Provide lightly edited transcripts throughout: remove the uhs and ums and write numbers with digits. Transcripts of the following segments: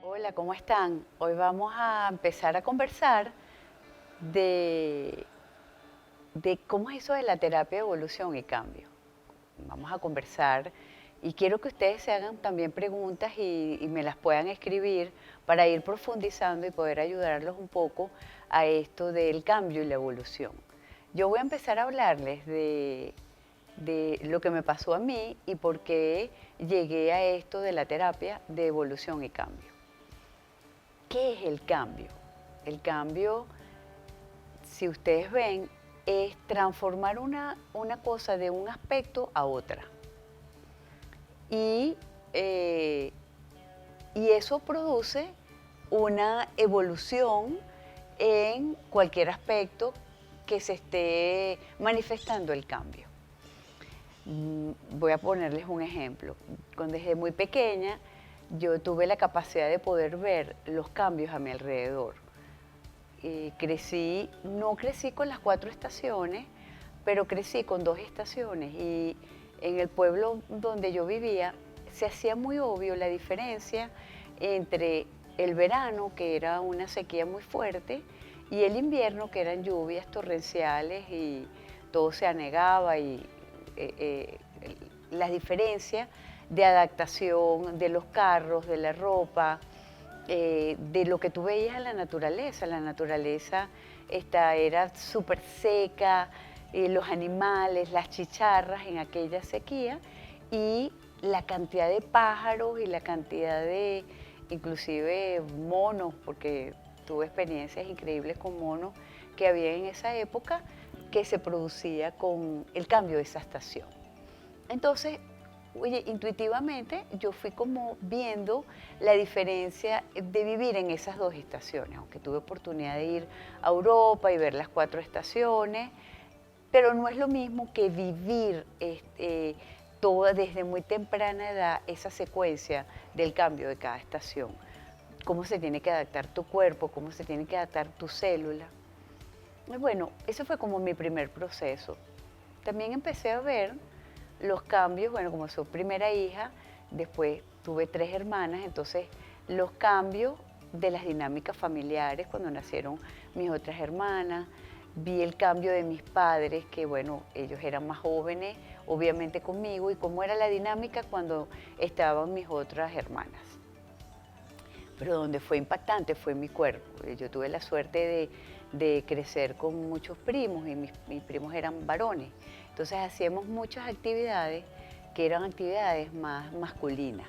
Hola, ¿cómo están? Hoy vamos a empezar a conversar de, de cómo es eso de la terapia de evolución y cambio. Vamos a conversar y quiero que ustedes se hagan también preguntas y me las puedan escribir para ir profundizando y poder ayudarlos un poco a esto del cambio y la evolución. Yo voy a empezar a hablarles de lo que me pasó a mí y por qué llegué a esto de la terapia de evolución y cambio. ¿Qué es el cambio? El cambio, si ustedes ven, es transformar una cosa de un aspecto a otra. Y, eh, y eso produce una evolución en cualquier aspecto que se esté manifestando el cambio. Voy a ponerles un ejemplo. Cuando desde muy pequeña yo tuve la capacidad de poder ver los cambios a mi alrededor. No crecí con las 4 estaciones, pero crecí con 2 estaciones. Y en el pueblo donde yo vivía se hacía muy obvio la diferencia entre el verano, que era una sequía muy fuerte, y el invierno, que eran lluvias torrenciales y todo se anegaba y las diferencias de adaptación de los carros, de la ropa, de lo que tú veías en la naturaleza. La naturaleza era súper seca, los animales, las chicharras en aquella sequía y la cantidad de pájaros y la cantidad de, inclusive monos, porque tuve experiencias increíbles con monos que había en esa época que se producía con el cambio de esa estación. Entonces, oye, intuitivamente yo fui como viendo la diferencia de vivir en esas 2 estaciones, aunque tuve oportunidad de ir a Europa y ver las 4 estaciones, pero no es lo mismo que vivir toda desde muy temprana edad esa secuencia del cambio de cada estación. Cómo se tiene que adaptar tu cuerpo, cómo se tiene que adaptar tu célula. Y bueno, ese fue como mi primer proceso. También empecé a ver los cambios, bueno, como soy primera hija, después tuve 3 hermanas, entonces los cambios de las dinámicas familiares cuando nacieron mis otras hermanas, vi el cambio de mis padres, que bueno, ellos eran más jóvenes, obviamente conmigo, y cómo era la dinámica cuando estaban mis otras hermanas. Pero donde fue impactante fue mi cuerpo. Yo tuve la suerte de crecer con muchos primos y mis primos eran varones. Entonces hacíamos muchas actividades que eran actividades más masculinas,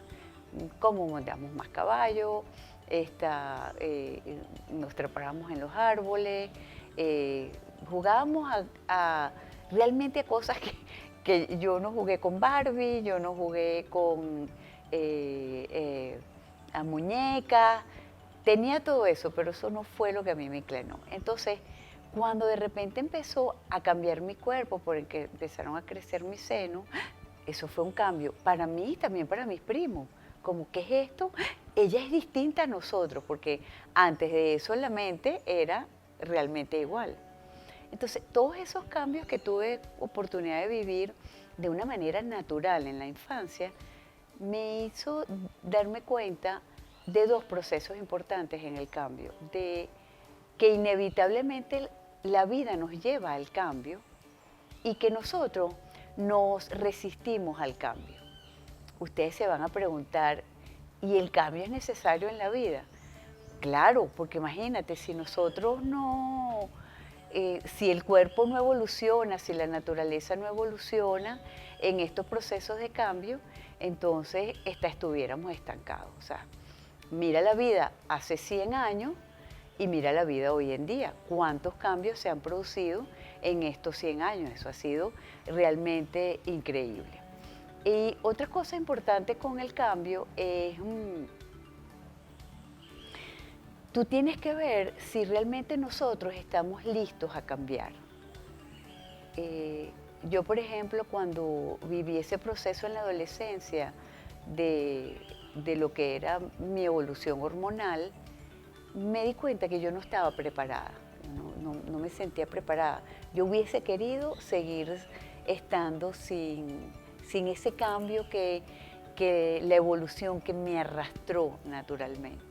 como montamos más caballo, nos trepábamos en los árboles, jugábamos realmente a cosas que yo no jugué con Barbie, yo no jugué con a muñecas, tenía todo eso, pero eso no fue lo que a mí me inclinó. Entonces, cuando de repente empezó a cambiar mi cuerpo, porque empezaron a crecer mis senos, eso fue un cambio para mí y también para mis primos. Como, ¿qué es esto? Ella es distinta a nosotros, porque antes de eso la mente era realmente igual. Entonces, todos esos cambios que tuve oportunidad de vivir de una manera natural en la infancia, me hizo darme cuenta de 2 procesos importantes en el cambio, de que inevitablemente la vida nos lleva al cambio y que nosotros nos resistimos al cambio. Ustedes se van a preguntar, ¿y el cambio es necesario en la vida? Claro, porque imagínate, si nosotros no, si el cuerpo no evoluciona, si la naturaleza no evoluciona en estos procesos de cambio, entonces estuviéramos estancados. O sea, mira la vida hace 100 años y mira la vida hoy en día. ¿Cuántos cambios se han producido en estos 100 años? Eso ha sido realmente increíble. Y otra cosa importante con el cambio es, tú tienes que ver si realmente nosotros estamos listos a cambiar. Eh, yo, por ejemplo, cuando viví ese proceso en la adolescencia de lo que era mi evolución hormonal, me di cuenta que yo no estaba preparada, no me sentía preparada. Yo hubiese querido seguir estando sin ese cambio que la evolución que me arrastró naturalmente.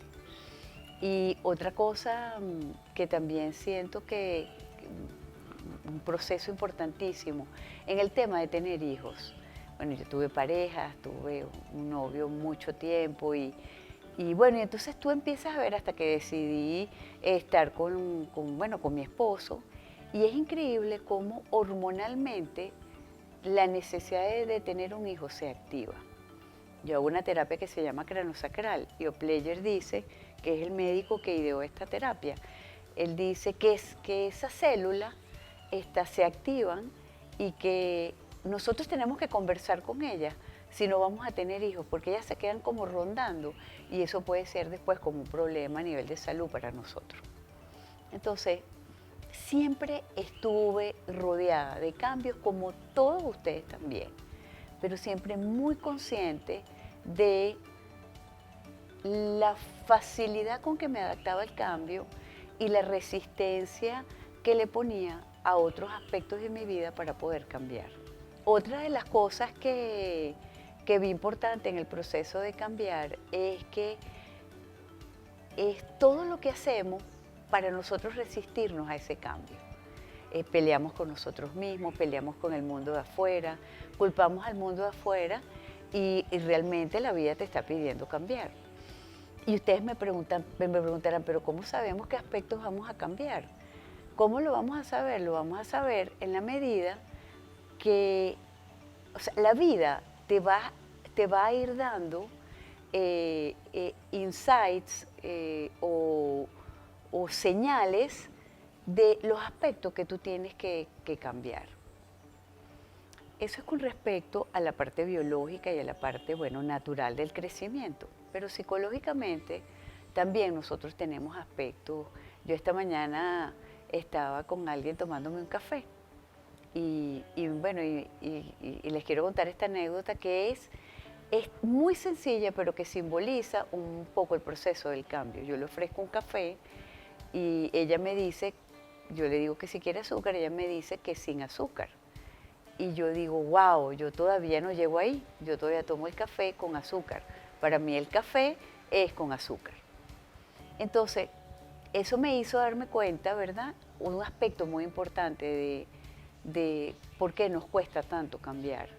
Y otra cosa que también siento que un proceso importantísimo en el tema de tener hijos. Bueno, yo tuve parejas, tuve un novio mucho tiempo y bueno, y entonces tú empiezas a ver hasta que decidí estar con mi esposo y es increíble cómo hormonalmente la necesidad de tener un hijo se activa. Yo hago una terapia que se llama cranosacral y Opleger dice, que es el médico que ideó esta terapia, él dice que esas células se activan y que nosotros tenemos que conversar con ellas si no vamos a tener hijos, porque ellas se quedan como rondando y eso puede ser después como un problema a nivel de salud para nosotros. Entonces, siempre estuve rodeada de cambios como todos ustedes también, pero siempre muy consciente de la facilidad con que me adaptaba al cambio y la resistencia que le ponía a otros aspectos de mi vida para poder cambiar. Otra de las cosas que vi importante en el proceso de cambiar es que es todo lo que hacemos para nosotros resistirnos a ese cambio. Peleamos con nosotros mismos, peleamos con el mundo de afuera, culpamos al mundo de afuera y realmente la vida te está pidiendo cambiar. Y ustedes me preguntarán, pero ¿cómo sabemos qué aspectos vamos a cambiar? ¿Cómo lo vamos a saber? Lo vamos a saber en la medida que, o sea, la vida te va a ir dando insights o señales de los aspectos que tú tienes que cambiar. Eso es con respecto a la parte biológica y a la parte, bueno, natural del crecimiento. Pero psicológicamente también nosotros tenemos aspectos. Yo esta mañana estaba con alguien tomándome un café y les quiero contar esta anécdota que es muy sencilla, pero que simboliza un poco el proceso del cambio. Yo le ofrezco un café y ella me dice, yo le digo que si quiere azúcar, ella me dice que sin azúcar. Y yo digo, wow, yo todavía no llego ahí, yo todavía tomo el café con azúcar. Para mí el café es con azúcar. Entonces, eso me hizo darme cuenta, ¿verdad? Un aspecto muy importante de por qué nos cuesta tanto cambiar.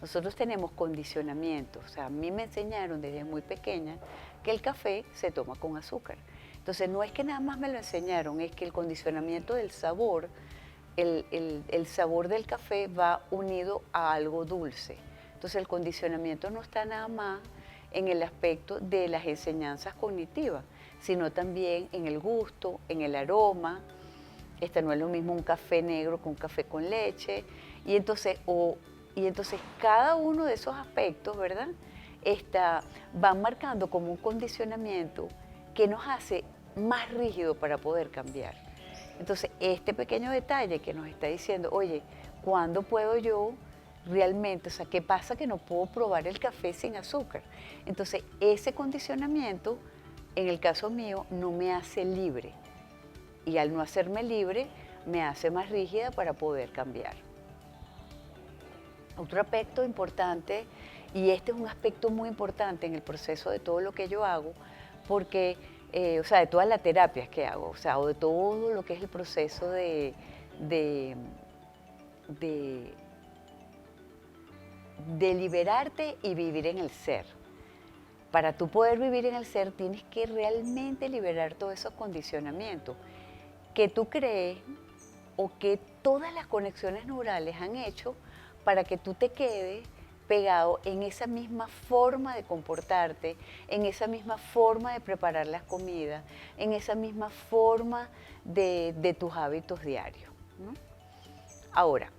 Nosotros tenemos condicionamientos, o sea, a mí me enseñaron desde muy pequeña que el café se toma con azúcar. Entonces, no es que nada más me lo enseñaron, es que el condicionamiento del sabor, el sabor del café va unido a algo dulce. Entonces, el condicionamiento no está nada más en el aspecto de las enseñanzas cognitivas, sino también en el gusto, en el aroma. No es lo mismo un café negro que un café con leche. Y entonces cada uno de esos aspectos, ¿verdad? Van marcando como un condicionamiento que nos hace más rígido para poder cambiar. Entonces, este pequeño detalle que nos está diciendo, oye, ¿cuándo puedo yo realmente, o sea, qué pasa que no puedo probar el café sin azúcar? Entonces, ese condicionamiento, en el caso mío, no me hace libre. Y al no hacerme libre, me hace más rígida para poder cambiar. Otro aspecto importante, y este es un aspecto muy importante en el proceso de todo lo que yo hago, porque, o sea, de todas las terapias que hago, o sea, o de todo lo que es el proceso de liberarte y vivir en el ser. Para tú poder vivir en el ser, tienes que realmente liberar todos esos condicionamientos que tú crees o que todas las conexiones neurales han hecho para que tú te quedes pegado en esa misma forma de comportarte, en esa misma forma de preparar las comidas, en esa misma forma de tus hábitos diarios, ¿no? Ahora,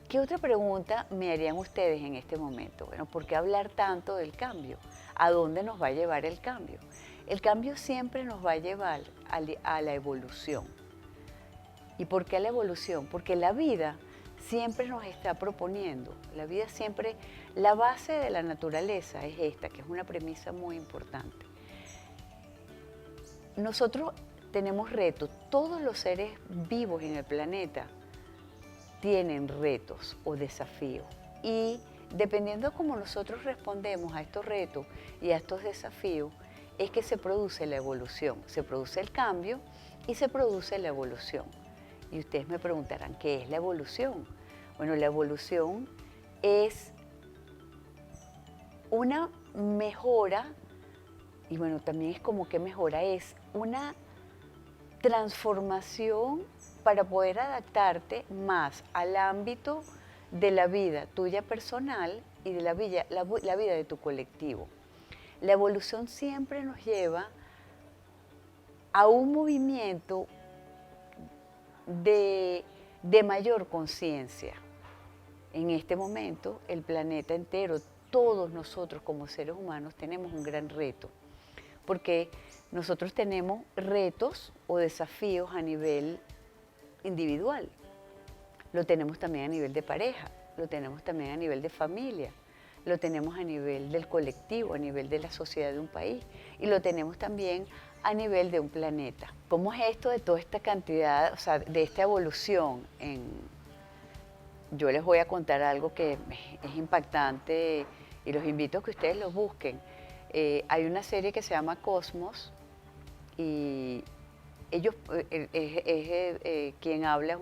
¿qué otra pregunta me harían ustedes en este momento? Bueno, ¿por qué hablar tanto del cambio? ¿A dónde nos va a llevar el cambio? El cambio siempre nos va a llevar a la evolución. ¿Y por qué la evolución? Porque la vida siempre nos está proponiendo, la base de la naturaleza es esta, que es una premisa muy importante. Nosotros tenemos retos, todos los seres vivos en el planeta tienen retos o desafíos Y dependiendo de cómo nosotros respondemos a estos retos y a estos desafíos, es que se produce la evolución, se produce el cambio y se produce la evolución. Y ustedes me preguntarán, ¿qué es la evolución? Bueno, la evolución es una mejora, y bueno, también es como que mejora, es una transformación para poder adaptarte más al ámbito de la vida tuya personal y de la vida de tu colectivo. La evolución siempre nos lleva a un movimiento de mayor conciencia. En este momento, el planeta entero, todos nosotros como seres humanos tenemos un gran reto, porque nosotros tenemos retos o desafíos a nivel individual, lo tenemos también a nivel de pareja, lo tenemos también a nivel de familia, lo tenemos a nivel del colectivo, a nivel de la sociedad de un país y lo tenemos también a nivel de un planeta. ¿Cómo es esto de toda esta cantidad, o sea, de esta evolución? Yo les voy a contar algo que es impactante y los invito a que ustedes lo busquen. Hay una serie que se llama Cosmos y ellos, quien habla es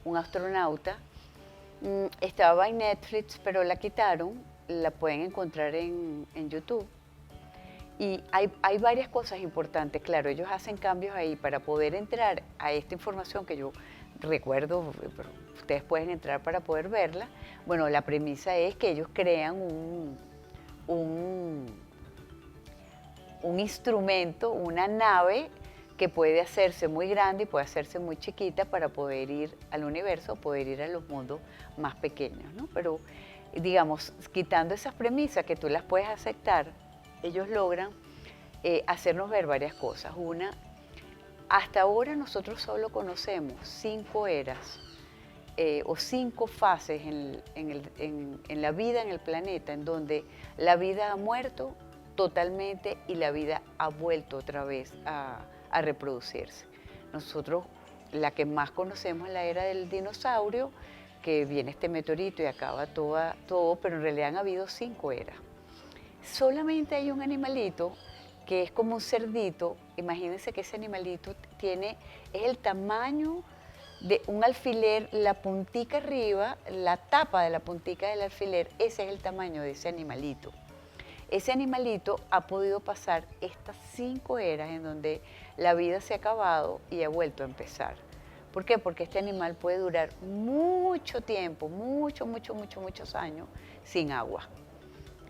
un astronauta. Estaba en Netflix, pero la quitaron, la pueden encontrar en YouTube. Y hay varias cosas importantes, claro, ellos hacen cambios ahí para poder entrar a esta información que yo recuerdo, pero ustedes pueden entrar para poder verla. Bueno, la premisa es que ellos crean un instrumento, una nave que puede hacerse muy grande y puede hacerse muy chiquita para poder ir al universo, poder ir a los mundos más pequeños, ¿no? Pero, digamos, quitando esas premisas que tú las puedes aceptar, ellos logran hacernos ver varias cosas. Una, hasta ahora nosotros solo conocemos 5 eras o 5 fases en la vida en el planeta, en donde la vida ha muerto totalmente y la vida ha vuelto otra vez a reproducirse. Nosotros, la que más conocemos es la era del dinosaurio, que viene este meteorito y acaba todo, pero en realidad han habido 5 eras. Solamente hay un animalito que es como un cerdito. Imagínense que ese animalito es el tamaño de un alfiler, la puntica arriba, la tapa de la puntica del alfiler, ese es el tamaño de ese animalito. Ese animalito ha podido pasar estas 5 eras en donde la vida se ha acabado y ha vuelto a empezar. ¿Por qué? Porque este animal puede durar mucho tiempo, muchos años sin agua.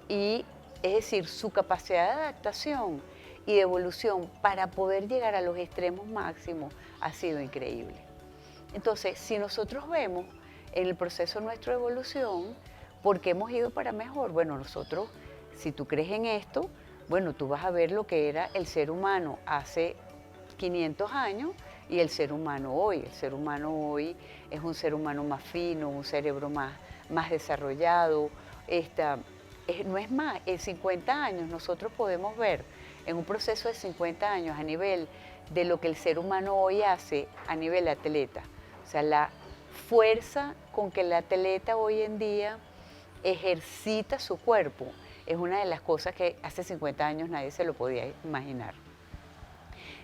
Y es decir, su capacidad de adaptación y de evolución para poder llegar a los extremos máximos ha sido increíble. Entonces, si nosotros vemos en el proceso nuestro de evolución, ¿por qué hemos ido para mejor? Bueno, nosotros, si tú crees en esto, bueno, tú vas a ver lo que era el ser humano hace 500 años y el ser humano hoy. El ser humano hoy es un ser humano más fino, un cerebro más desarrollado. No es más, en 50 años nosotros podemos ver en un proceso de 50 años a nivel de lo que el ser humano hoy hace a nivel atleta. O sea, la fuerza con que el atleta hoy en día ejercita su cuerpo es una de las cosas que hace 50 años nadie se lo podía imaginar.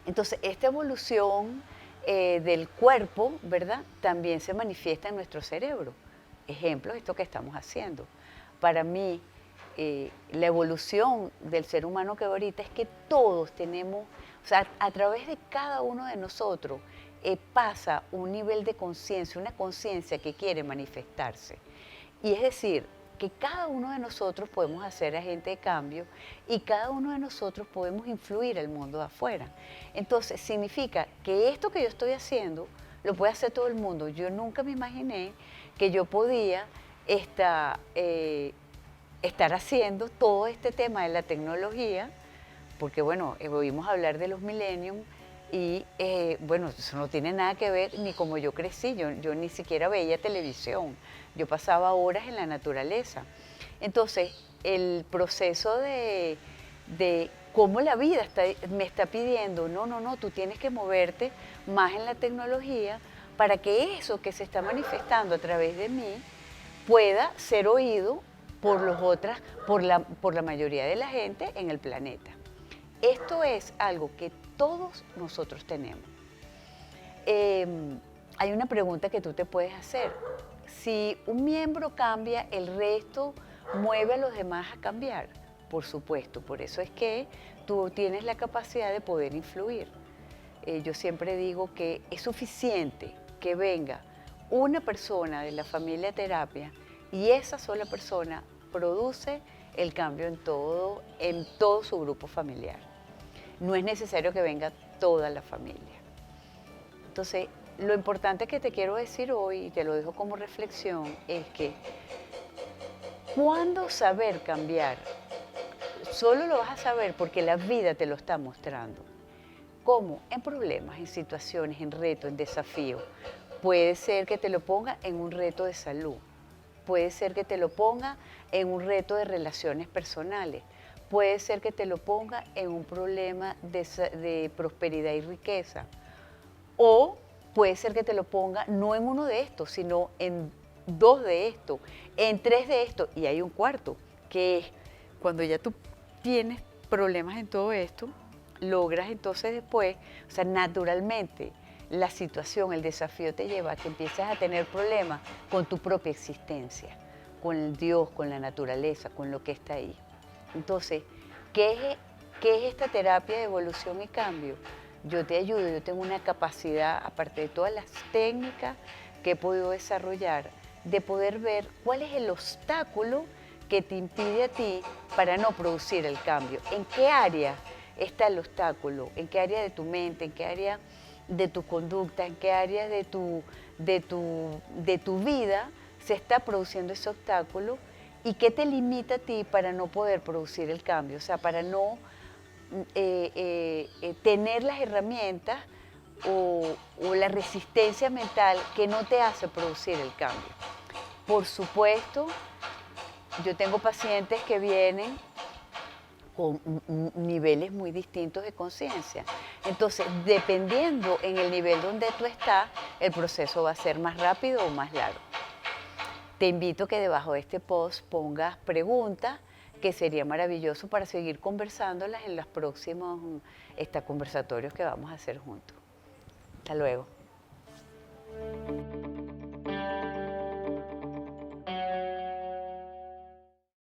Entonces, esta evolución del cuerpo, ¿verdad?, también se manifiesta en nuestro cerebro. Ejemplo, esto que estamos haciendo. Para mí, la evolución del ser humano que ahorita es que todos tenemos, o sea, a través de cada uno de nosotros pasa un nivel de conciencia, una conciencia que quiere manifestarse. Y es decir, que cada uno de nosotros podemos hacer agente de cambio y cada uno de nosotros podemos influir al mundo de afuera. Entonces, significa que esto que yo estoy haciendo lo puede hacer todo el mundo. Yo nunca me imaginé que yo podía estar haciendo todo este tema de la tecnología, porque bueno, oímos hablar de los millennium y bueno, eso no tiene nada que ver ni como yo crecí, yo ni siquiera veía televisión, yo pasaba horas en la naturaleza. Entonces, el proceso de cómo la vida me está pidiendo, no, tú tienes que moverte más en la tecnología para que eso que se está manifestando a través de mí pueda ser oído por los otras, por la mayoría de la gente en el planeta. Esto es algo que todos nosotros tenemos. Hay una pregunta que tú te puedes hacer. Si un miembro cambia, ¿el resto mueve a los demás a cambiar? Por supuesto, por eso es que tú tienes la capacidad de poder influir. Yo siempre digo que es suficiente que venga una persona de la familia terapia y esa sola persona produce el cambio en todo su grupo familiar. No es necesario que venga toda la familia. Entonces, lo importante que te quiero decir hoy, y te lo dejo como reflexión, es que ¿cuándo saber cambiar? Solo lo vas a saber porque la vida te lo está mostrando. ¿Cómo? En problemas, en situaciones, en retos, en desafíos. Puede ser que te lo ponga en un reto de salud. Puede ser que te lo ponga en un reto de relaciones personales. Puede ser que te lo ponga en un problema de prosperidad y riqueza. O puede ser que te lo ponga no en uno de estos, sino en dos de estos, en tres de estos. Y hay un cuarto, que es cuando ya tú tienes problemas en todo esto, logras entonces después, o sea, naturalmente, la situación, el desafío te lleva a que empieces a tener problemas con tu propia existencia, con el Dios, con la naturaleza, con lo que está ahí. Entonces, ¿qué es esta terapia de evolución y cambio? Yo te ayudo, yo tengo una capacidad, aparte de todas las técnicas que he podido desarrollar, de poder ver cuál es el obstáculo que te impide a ti para no producir el cambio. ¿En qué área está el obstáculo? ¿En qué área de tu mente? ¿En qué área de tu conducta? ¿En qué área de tu vida se está produciendo ese obstáculo? ¿Y qué te limita a ti para no poder producir el cambio? O sea, para no tener las herramientas o la resistencia mental que no te hace producir el cambio. Por supuesto, yo tengo pacientes que vienen con niveles muy distintos de conciencia. Entonces, dependiendo en el nivel donde tú estás, el proceso va a ser más rápido o más largo. Te invito a que debajo de este post pongas preguntas, que sería maravilloso para seguir conversándolas en los próximos conversatorios que vamos a hacer juntos. Hasta luego.